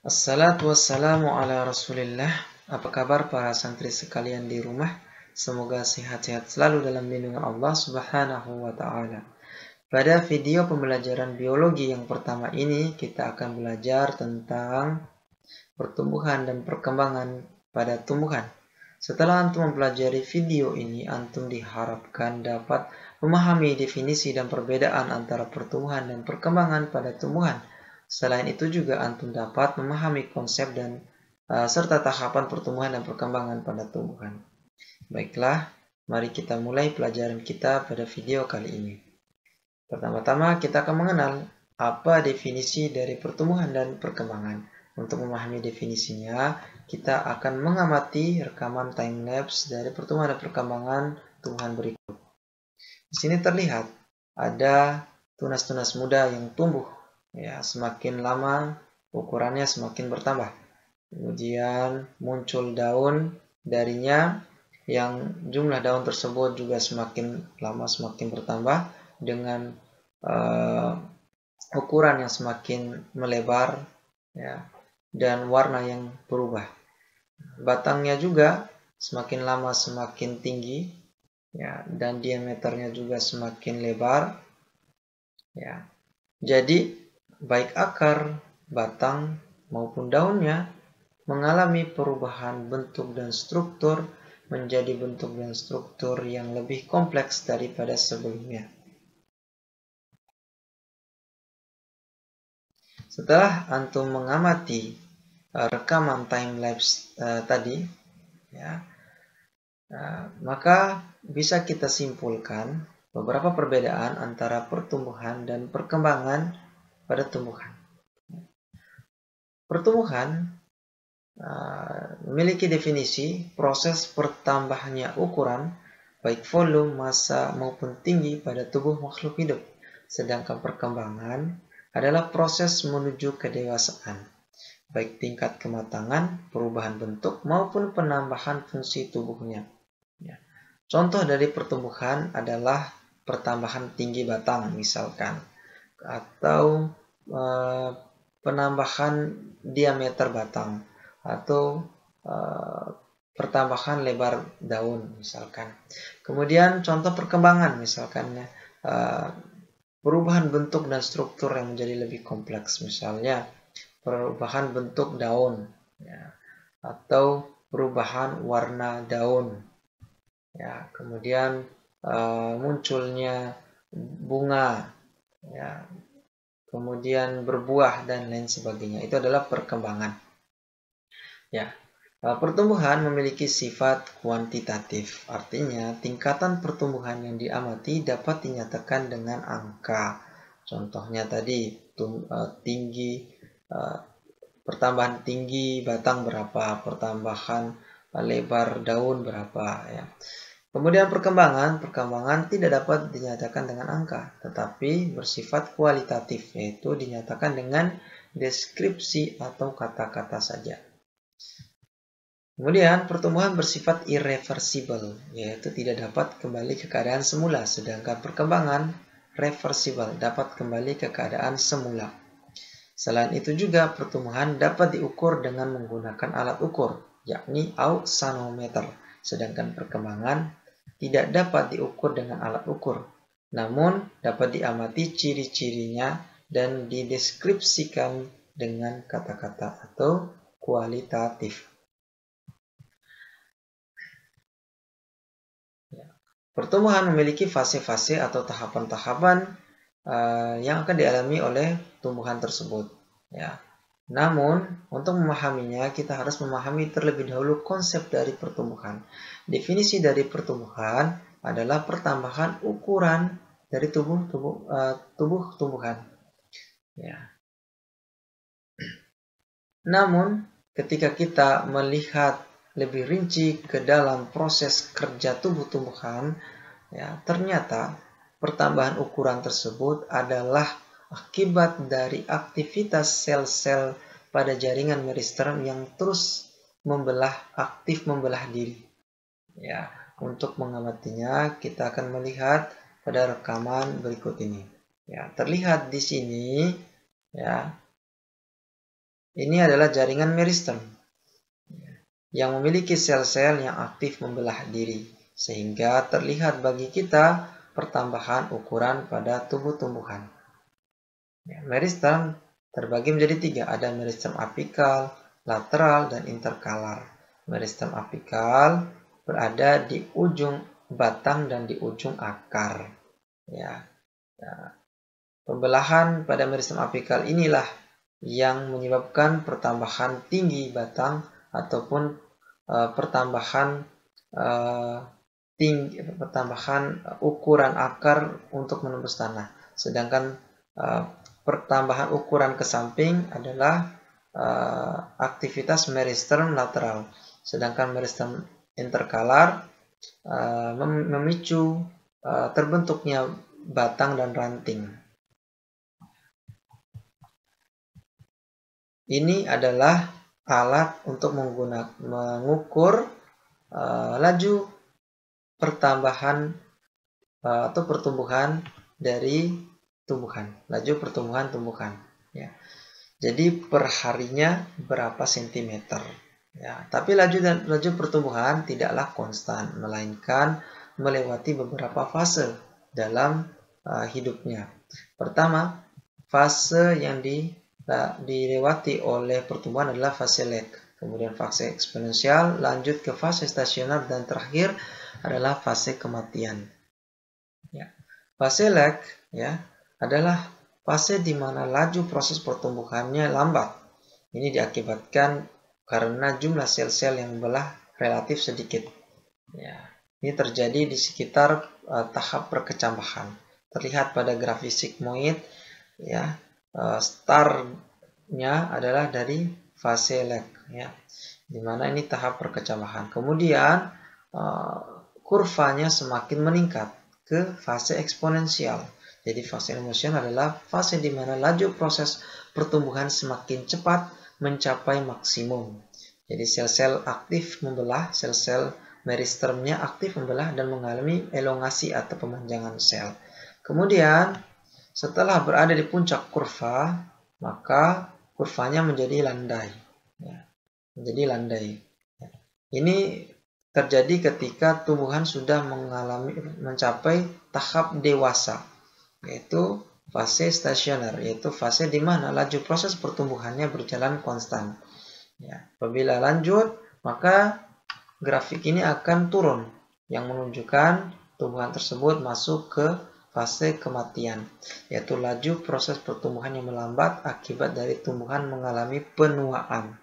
Assalatu wassalamu ala rasulillah. Apa kabar para santri sekalian di rumah? Semoga sehat-sehat selalu dalam lindungan Allah subhanahu wa ta'ala. Pada video pembelajaran biologi yang pertama ini, kita akan belajar tentang pertumbuhan dan perkembangan pada tumbuhan. Setelah antum mempelajari video ini, antum diharapkan dapat memahami definisi dan perbedaan antara pertumbuhan dan perkembangan pada tumbuhan. Selain itu juga antum dapat memahami konsep dan serta tahapan pertumbuhan dan perkembangan pada tumbuhan. Baiklah, mari kita mulai pelajaran kita pada video kali ini. Pertama-tama kita akan mengenal apa definisi dari pertumbuhan dan perkembangan. Untuk memahami definisinya, kita akan mengamati rekaman time-lapse dari pertumbuhan dan perkembangan tumbuhan berikut. Di sini terlihat ada tunas-tunas muda yang tumbuh. Ya, semakin lama ukurannya semakin bertambah. Kemudian muncul daun darinya yang jumlah daun tersebut juga semakin lama semakin bertambah dengan ukuran yang semakin melebar, ya, dan warna yang berubah. Batangnya juga semakin lama semakin tinggi, ya, dan diameternya juga semakin lebar, ya. Jadi baik akar, batang maupun daunnya mengalami perubahan bentuk dan struktur menjadi bentuk dan struktur yang lebih kompleks daripada sebelumnya. Setelah antum mengamati rekaman time-lapse tadi, ya, maka bisa kita simpulkan beberapa perbedaan antara pertumbuhan dan perkembangan pada tumbuhan. Pertumbuhan memiliki definisi proses bertambahnya ukuran, baik volume, massa, maupun tinggi pada tubuh makhluk hidup. Sedangkan perkembangan adalah proses menuju kedewasaan, baik tingkat kematangan, perubahan bentuk, maupun penambahan fungsi tubuhnya. Ya. Contoh dari pertumbuhan adalah pertambahan tinggi batang misalkan, atau penambahan diameter batang, atau pertambahan lebar daun misalkan. Kemudian contoh perkembangan misalkan perubahan bentuk dan struktur yang menjadi lebih kompleks, misalnya perubahan bentuk daun, ya, atau perubahan warna daun, ya, kemudian munculnya bunga, ya, kemudian berbuah dan lain sebagainya. Itu adalah perkembangan. Ya, pertumbuhan memiliki sifat kuantitatif, artinya tingkatan pertumbuhan yang diamati dapat dinyatakan dengan angka. Contohnya tadi pertambahan tinggi batang berapa, pertambahan lebar daun berapa, ya. Kemudian perkembangan tidak dapat dinyatakan dengan angka, tetapi bersifat kualitatif, yaitu dinyatakan dengan deskripsi atau kata-kata saja. Kemudian pertumbuhan bersifat irreversible, yaitu tidak dapat kembali ke keadaan semula, sedangkan perkembangan reversible, dapat kembali ke keadaan semula. Selain itu juga pertumbuhan dapat diukur dengan menggunakan alat ukur, yakni auxanometer, sedangkan perkembangan tidak dapat diukur dengan alat ukur, namun dapat diamati ciri-cirinya dan dideskripsikan dengan kata-kata atau kualitatif. Pertumbuhan memiliki fase-fase atau tahapan-tahapan yang akan dialami oleh tumbuhan tersebut. Ya. Namun, untuk memahaminya, kita harus memahami terlebih dahulu konsep dari pertumbuhan. Definisi dari pertumbuhan adalah pertambahan ukuran dari tubuh tumbuhan. Ya. Namun, ketika kita melihat lebih rinci ke dalam proses kerja tubuh tumbuhan, ya, ternyata pertambahan ukuran tersebut adalah akibat dari aktivitas sel-sel pada jaringan meristerum yang terus aktif membelah diri. Ya, untuk mengamatinya kita akan melihat pada rekaman berikut ini. Ya, terlihat di sini, ya, Ini adalah jaringan meristem yang memiliki sel-sel yang aktif membelah diri, sehingga terlihat bagi kita pertambahan ukuran pada tubuh tumbuhan. Meristem terbagi menjadi 3, ada meristem apikal, lateral, dan interkalar. Meristem apikal berada di ujung batang dan di ujung akar. Ya. Pembelahan pada meristem apikal inilah yang menyebabkan pertambahan tinggi batang ataupun pertambahan ukuran akar untuk menembus tanah. Sedangkan pertambahan ukuran ke samping adalah aktivitas meristem lateral. Sedangkan meristem interkalar memicu terbentuknya batang dan ranting. Ini adalah alat untuk mengukur laju pertambahan atau pertumbuhan dari tumbuhan, laju pertumbuhan tumbuhan. Ya. Jadi per harinya berapa sentimeter. Ya. Tapi laju pertumbuhan tidaklah konstan, melainkan melewati beberapa fase dalam hidupnya. Pertama, fase yang dilewati oleh pertumbuhan adalah fase lag, kemudian fase eksponensial, lanjut ke fase stasioner, dan terakhir adalah fase kematian. Ya. Fase lag adalah fase di mana laju proses pertumbuhannya lambat. Ini diakibatkan karena jumlah sel-sel yang membelah relatif sedikit. Ya. Ini terjadi di sekitar tahap perkecambahan. Terlihat pada grafik sigmoid, ya. Start-nya adalah dari fase lag, ya, dimana ini tahap perkecambahan. Kemudian kurvanya semakin meningkat ke fase eksponensial. Jadi fase eksponensial adalah fase di mana laju proses pertumbuhan semakin cepat mencapai maksimum. Jadi sel-sel aktif membelah, sel-sel meristemnya aktif membelah dan mengalami elongasi atau pemanjangan sel. Kemudian setelah berada di puncak kurva, maka kurvanya menjadi landai. Ya, menjadi landai. Ya. Ini terjadi ketika tumbuhan sudah mencapai tahap dewasa, yaitu fase stasioner, yaitu fase di mana laju proses pertumbuhannya berjalan konstan. Ya, apabila lanjut, maka grafik ini akan turun, yang menunjukkan tumbuhan tersebut masuk ke fase kematian, yaitu laju proses pertumbuhan yang melambat akibat dari tumbuhan mengalami penuaan.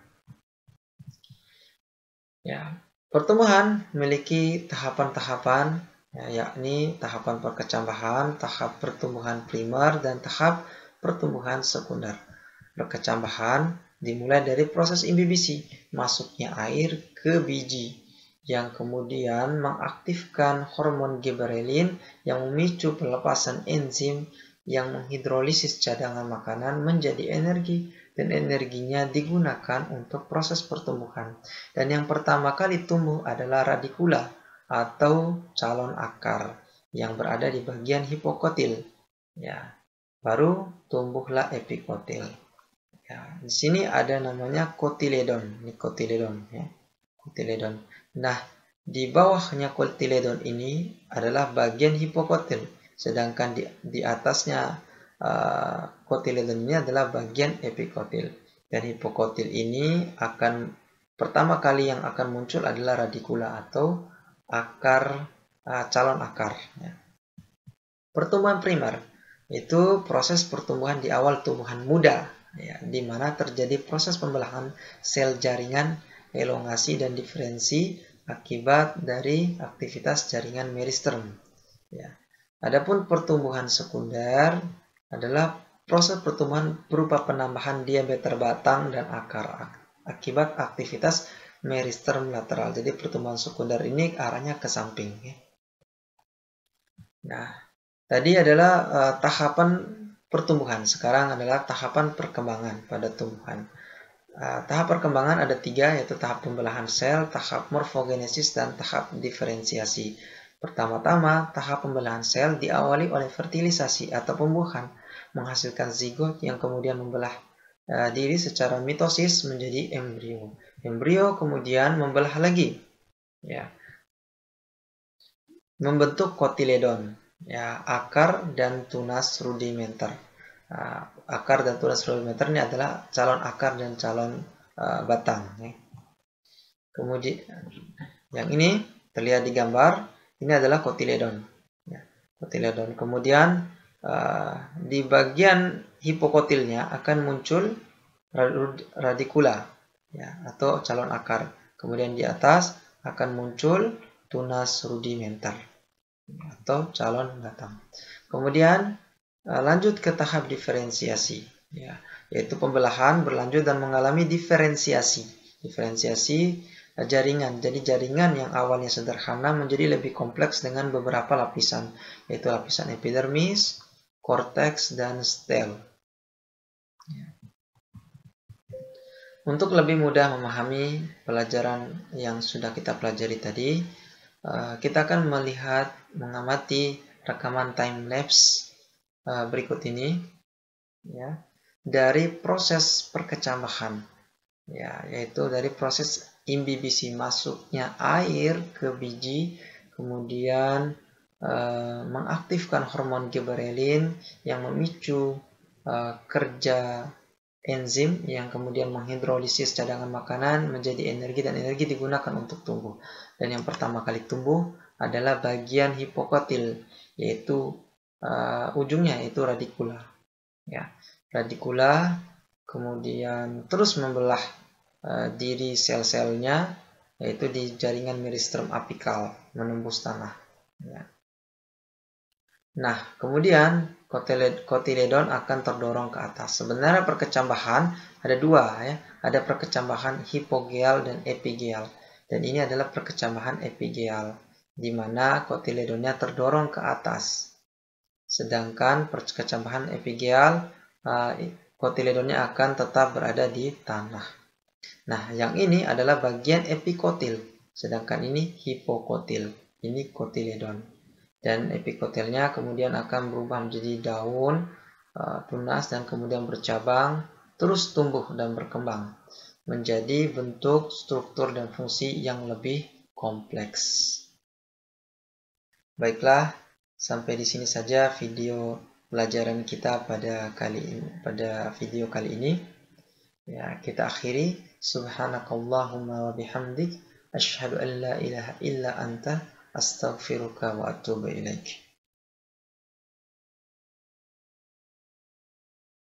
Ya, pertumbuhan memiliki tahapan-tahapan, yakni tahapan perkecambahan, tahap pertumbuhan primer, dan tahap pertumbuhan sekunder. Perkecambahan dimulai dari proses imbibisi, masuknya air ke biji, yang kemudian mengaktifkan hormon giberelin yang memicu pelepasan enzim yang menghidrolisis cadangan makanan menjadi energi, dan energinya digunakan untuk proses pertumbuhan. Dan yang pertama kali tumbuh adalah radikula atau calon akar yang berada di bagian hipokotil. Ya, baru tumbuhlah epikotil. Ya, di sini ada namanya kotiledon, ini kotiledon, ya. Kotiledon. Nah, di bawahnya kotiledon ini adalah bagian hipokotil, sedangkan di atasnya kotiledon ini adalah bagian epikotil. Dan hipokotil ini pertama kali yang akan muncul adalah radikula atau akar, calon akar. Ya. Pertumbuhan primer itu proses pertumbuhan di awal tumbuhan muda, ya, di mana terjadi proses pembelahan sel jaringan, elongasi, dan diferensi akibat dari aktivitas jaringan meristem. Ya. Adapun pertumbuhan sekunder adalah proses pertumbuhan berupa penambahan diameter batang dan akar akibat aktivitas meristem lateral. Jadi pertumbuhan sekunder ini arahnya ke samping. Ya. Nah, tadi adalah tahapan pertumbuhan. Sekarang adalah tahapan perkembangan pada tumbuhan. Tahap perkembangan ada 3, yaitu tahap pembelahan sel, tahap morfogenesis, dan tahap diferensiasi. Pertama-tama, tahap pembelahan sel diawali oleh fertilisasi atau pembuahan, menghasilkan zigot yang kemudian membelah diri secara mitosis menjadi embrio. Embrio kemudian membelah lagi, ya, membentuk kotiledon, ya, akar dan tunas rudimenter. Akar dan tunas rudimenter ini adalah calon akar dan calon batang. Ya. Kemudian yang ini terlihat di gambar, ini adalah kotiledon. Ya, kotiledon. Kemudian di bagian hipokotilnya akan muncul radikula, ya, atau calon akar. Kemudian di atas akan muncul tunas rudimenter atau calon batang. Kemudian lanjut ke tahap diferensiasi, ya, yaitu pembelahan berlanjut dan mengalami diferensiasi. Diferensiasi jaringan. Jadi jaringan yang awalnya sederhana menjadi lebih kompleks dengan beberapa lapisan, yaitu lapisan epidermis, korteks, dan stel. Untuk lebih mudah memahami pelajaran yang sudah kita pelajari tadi, kita akan mengamati rekaman time lapse berikut ini, ya, dari proses perkecambahan, ya, yaitu dari proses imbibisi, masuknya air ke biji, kemudian mengaktifkan hormon giberelin yang memicu kerja enzim yang kemudian menghidrolisis cadangan makanan menjadi energi, dan energi digunakan untuk tumbuh. Dan yang pertama kali tumbuh adalah bagian hipokotil, yaitu ujungnya yaitu radikula. Ya, radikula kemudian terus membelah diri sel-selnya, yaitu di jaringan meristem apikal menembus tanah. Ya. Nah, kemudian kotiledon akan terdorong ke atas. Sebenarnya perkecambahan ada dua, ya. Ada perkecambahan hipogeal dan epigeal. Dan ini adalah perkecambahan epigeal, di mana kotiledonnya terdorong ke atas. Sedangkan perkecambahan epigeal, kotiledonnya akan tetap berada di tanah. Nah, yang ini adalah bagian epikotil, sedangkan ini hipokotil. Ini kotiledon. Dan epikotelnya kemudian akan berubah menjadi daun, tunas, dan kemudian bercabang, terus tumbuh dan berkembang menjadi bentuk, struktur, dan fungsi yang lebih kompleks. Baiklah, sampai di sini saja video pelajaran kita pada video kali ini. Ya, kita akhiri. Subhanakallahumma wa bihamdik, asyhadu an la ilaha illa anta, astaghfiruka wa atubu ilaik.